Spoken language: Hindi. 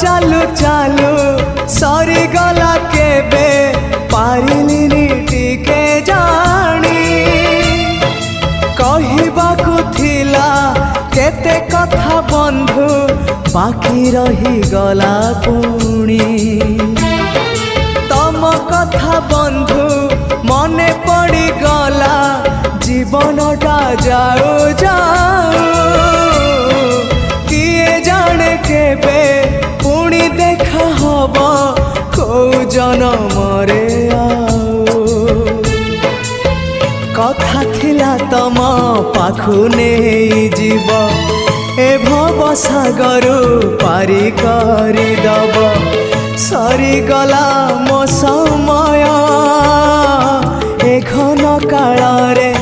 चालू चालू सरी गला केबे पारिलिनी टिके जानी कहिबाकु थिला केते कथा बंधु बाकी रही गला पुणी तम कथा बंधु मने पड़ी गला जीवनटा जाऊ जाऊ किए जाने केबे पुणी देखा हब को जनमरे कथा थिला तम पाखु नहीं जीव ए भव सागरु पारी करी दब सरी गला मो समय ए घन काल रे।